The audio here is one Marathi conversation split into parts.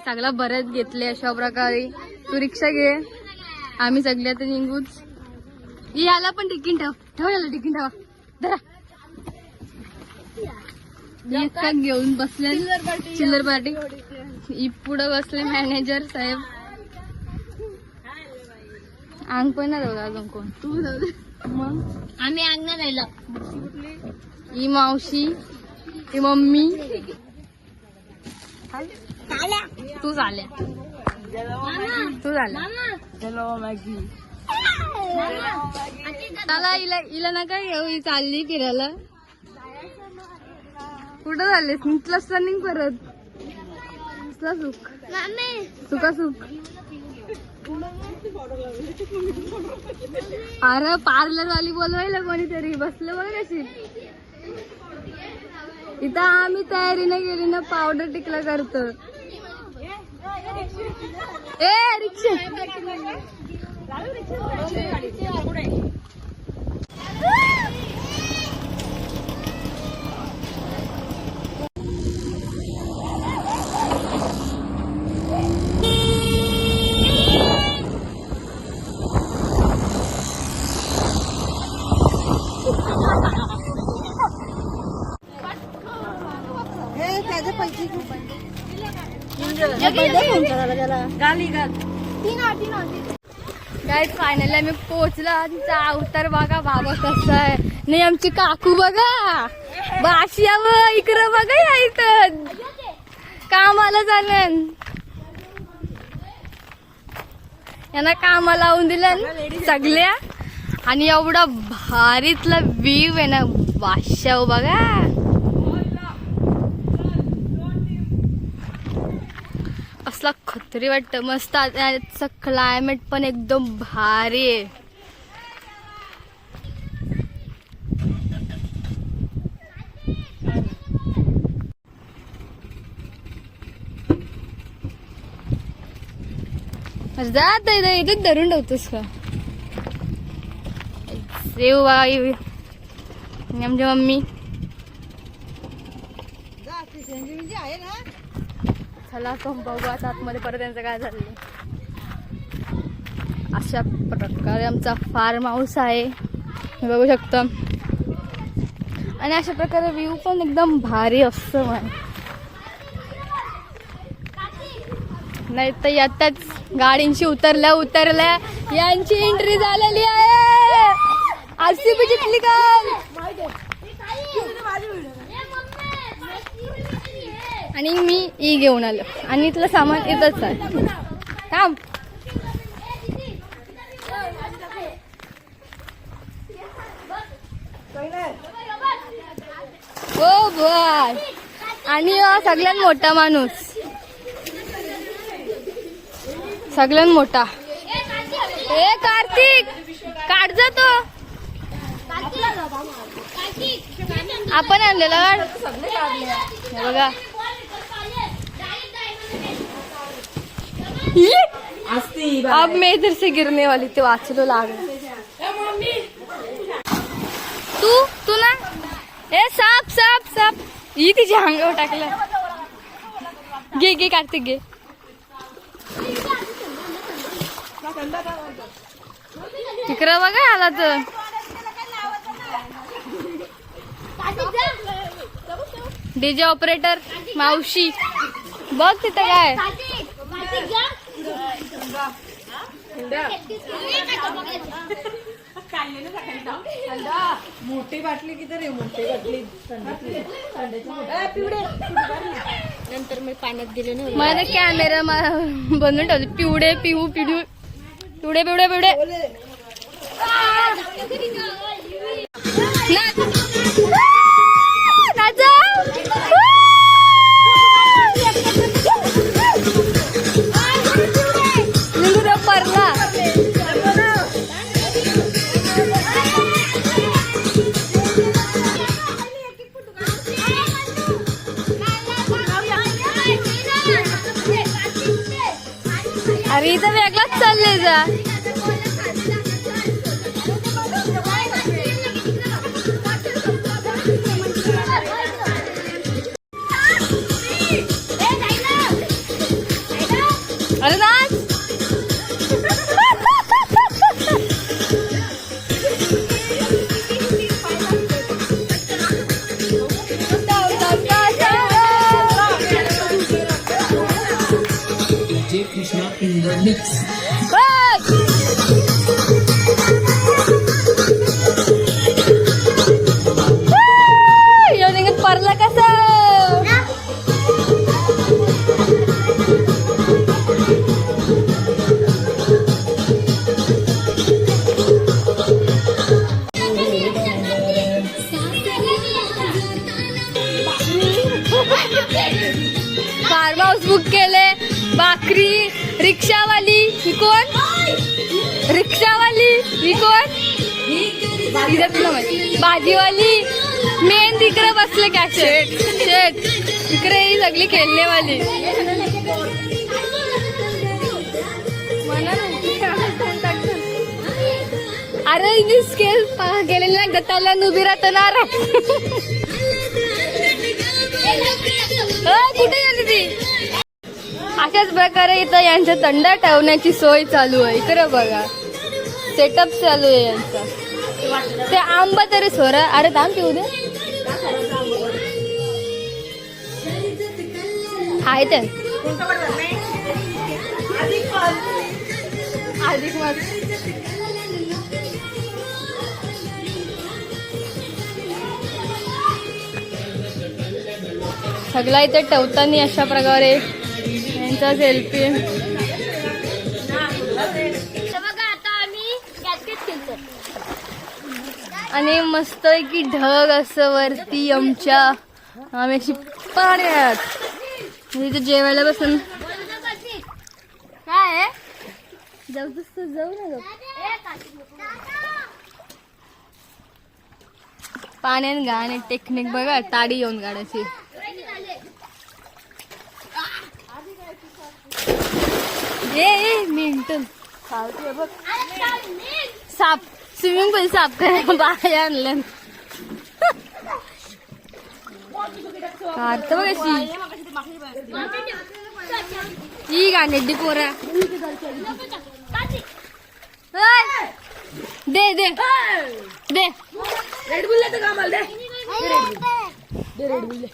सगळा बरेच घेतले अशा प्रकारे. तू रिक्षा घे, आम्ही सगळे आता निघूच. याला पण तिकीट ठेव याला तिकीट ठेवा जरा. घेऊन बसले चिल्लर पार्टी. पुढे बसले मॅनेजर साहेब. अंग पण नाही जाऊ अजून कोण. तू मग आम्ही अंग नाही राहिलं. ही मावशी, ही मम्मी, तू झाल्या त्याला हिला नका घेऊ. ही चालली फिरायला. कुठं झाले तुला रनिंग परत सुख सुखा सुख. अरे पार्लर वाली बोलवायला कोणीतरी बसलं बघ कशी. इथं आम्ही तयारी नाही केली ना, पावडर टिकला करतो. ए रिक्षा गाईज फायनली आम्ही पोहोचलो. तिचा अवतार बघा बाबा कसा आहे. नाही आमची काकू बघा बाशिया इकडं बघा. या इथं कामाला चालेल. यांना कामाला लावून दिलं सगळ्या. आणि एवढा भारीतला व्ह्यू आहे ना बाशिया बघा. असला खतरी वाटत. मस्त. याचं क्लायमेट पण एकदम भारी आहे. जात इथं धरून ठेवतोस का. सेव आमची मम्मी. चला बघू आता आतमध्ये परत त्यांचं काय झालं. अशा प्रकारे आमचा फार्म हाऊस आहे बघू शकता. आणि अशा प्रकारे व्ह्यू पण एकदम भारी असतो. नाही तर यातच गाडींशी उतरल्या यांची एंट्री झालेली आहे. आरसीबी जिंकली का. आणि मी ई घेऊन आलो. आणि इथलं सामान इथंच आहे. काम हो बाय. आणि सगळ्यात मोठा माणूस, सगळ्यात मोठा. ए कार्तिक काढ जातो. आपण आणलेला बघा. अब मैं इधर से गिरने वाली थी. वाचलो लागलं. तू ना ए साप साप साप. ही तिच्या अंगावर टाकलं. घे घे कार्तिक घे. तिकडं बघा आला तर. डीजे ऑपरेटर मावशी बघ तिथं काय. मोठी बाटली किती मोठी बाटली नंतर मी पाण्यात गेले ना. मला कॅमेरा बनवून ठेवले. पिवडे पिवू पिवडू पिवडे पिवडे पिवडे. अरे इथं वेगळाच चालले जा. अरे नाच. परला कसं फार्म हाऊस बुक केले. भाकरी रिक्षावाली ही कोण? रिक्षावाली ही कोण? भाजीवाली मेन तिकडे बसले कॅशेट शेट तिकडे ही सगळी खेळणेवाली. अरे स्केल गेलेल्या गटाला उभी राहणार. कुठे गेली ती? अशाच प्रकारे इथं यांचा थंड ठेवण्याची सोय चालू आहे. इकडे बघा सेटअप चालू आहे यांचा. ते आंबा तरी सोरा. अरे थांब पिऊ दे. आहे ते अधिक मास. सगळा इथे ठेवताना अशा प्रकारे यांचा सेल्फी. आणि मस्त की ढग असं वरती आमच्या आम्ही अशी पाण्यात इथे जेवायला बसून. काय जाऊ जाऊ ना पाण्यात गाणे टेक्निक बघा. ताडी येऊन गाण्याची. मिंटन बघ साप स्विमिंग पूल साफ करायला बाहेर आणलं. काढतो बघ अशी ही गाणी पोरा. दे दे दे रेड बुल दे कामाल दे रेड बुल.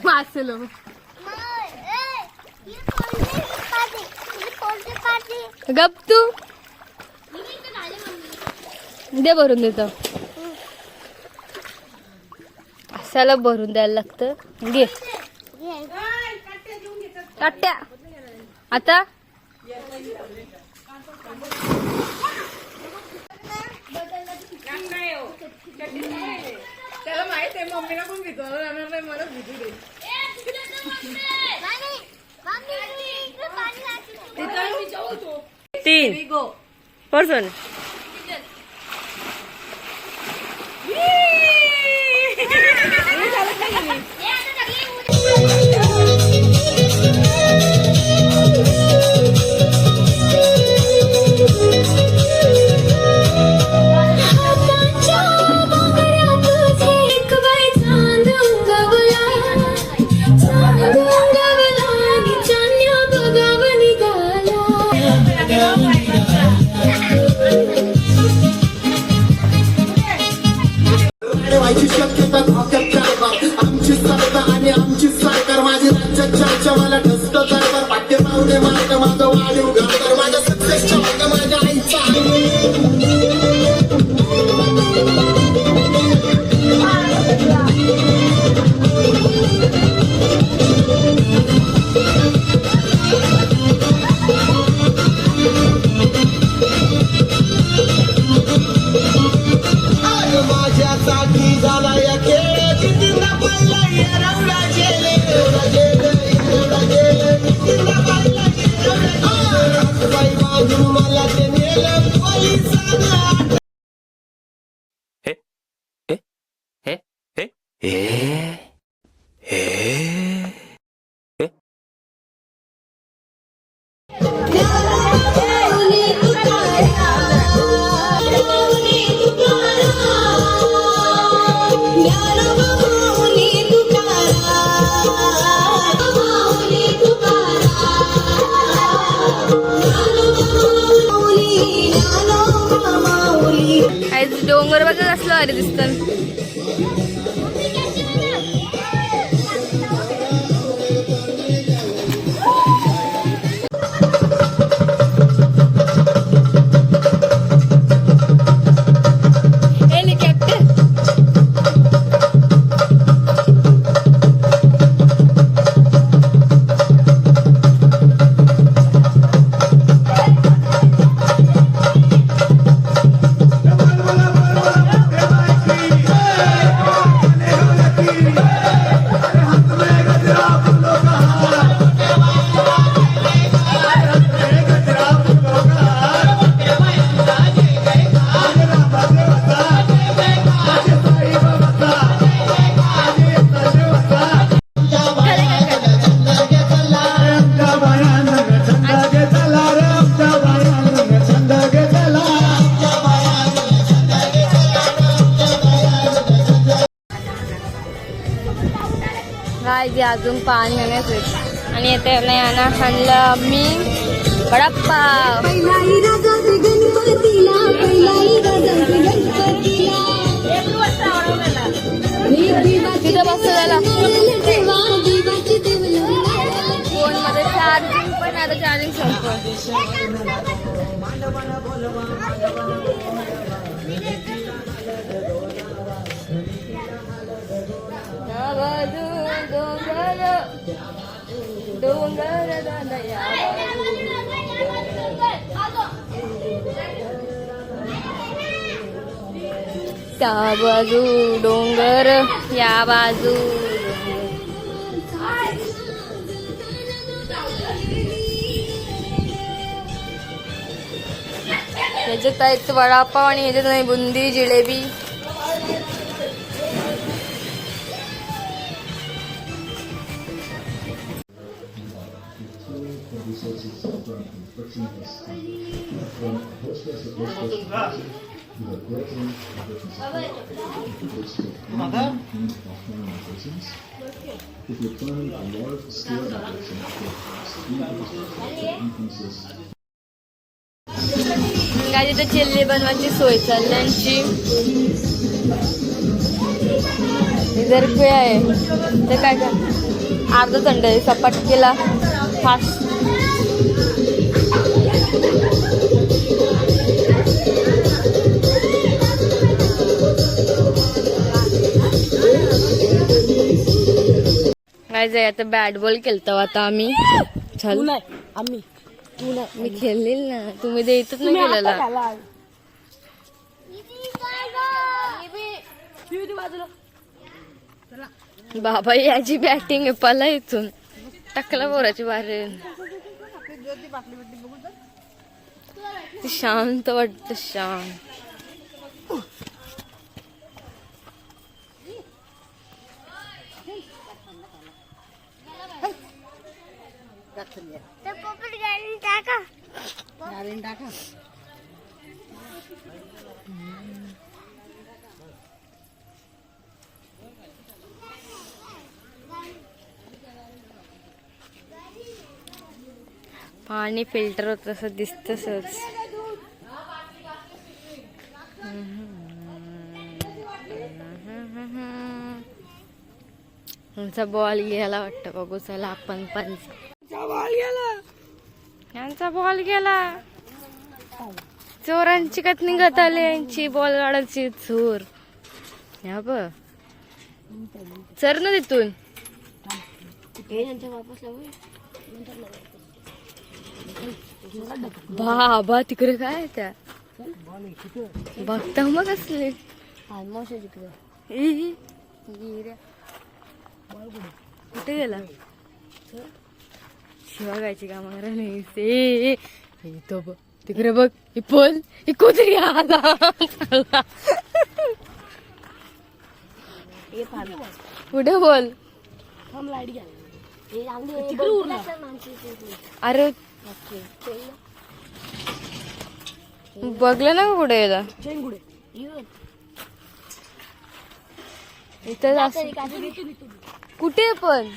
वाचलो गप तू दे भरून देतो. असाला भरून द्यायला लागतं. घे काट्या आता. त्याला माहित आहे मम्मीला पण भिजवलं मला भिजू दे. तीन पर्सन आमची सरकार माझी राज्यात चर्चा मला ठसत सरकार पाठ्य पाहुणे मार्ग माझं वाढीव घर माझ्या सक्सेसच्या मार्ग माझ्या आईचा. माझ्यासाठी झाला या खेळ कितीला पडला रवला गेले मला ते नेलं पोलिसांना. डोंगर बघा कसलं अरे दिसतं. अजून पाणी येण्याच आणि येते नाही आणा आणलं मी वडापाव. तिथं बसतो त्याला फोन मध्ये चार्जिंग पण आता चार्जिंग संपलं. डोंगर त्या बाजू डोंगर या बाजू ह्याच्यात आहेत वडापाव आणि ह्याच्यात नाही बुंदी जिलेबी. काय तिथे चिल्ली बनवायची सोय चालल्यांची. जर काय आहे तर काय काय अर्धा थंड आहे सपाट केला फास्ट. काय जाय आता बॅट बॉल खेळतो आता आम्ही. मी खेळलेल ना तुम्ही देतच नाही केलेला. बाबा याची बॅटिंग आहे पला इथून टाकला बोराची बाहेर. शांत वाटत शांत. पाणी फिल्टर होत तसं दिसत सहज. यांचा बॉल गेला वाटतं बघू चला आपण पण. यांचा बॉल गेला. चोरांची कत निघत आले यांची बॉल काढायची चोर. या ब चर ना तिथून. बाबा तिकडे काय त्या बघता मग असले कुठे गेला शिवा गायची का मारा नाही तो बघ तिकडे बघ पोल कुत्री आला. पुढे बोल. अरे बघलं ना कुठे याला इथं कुठे पण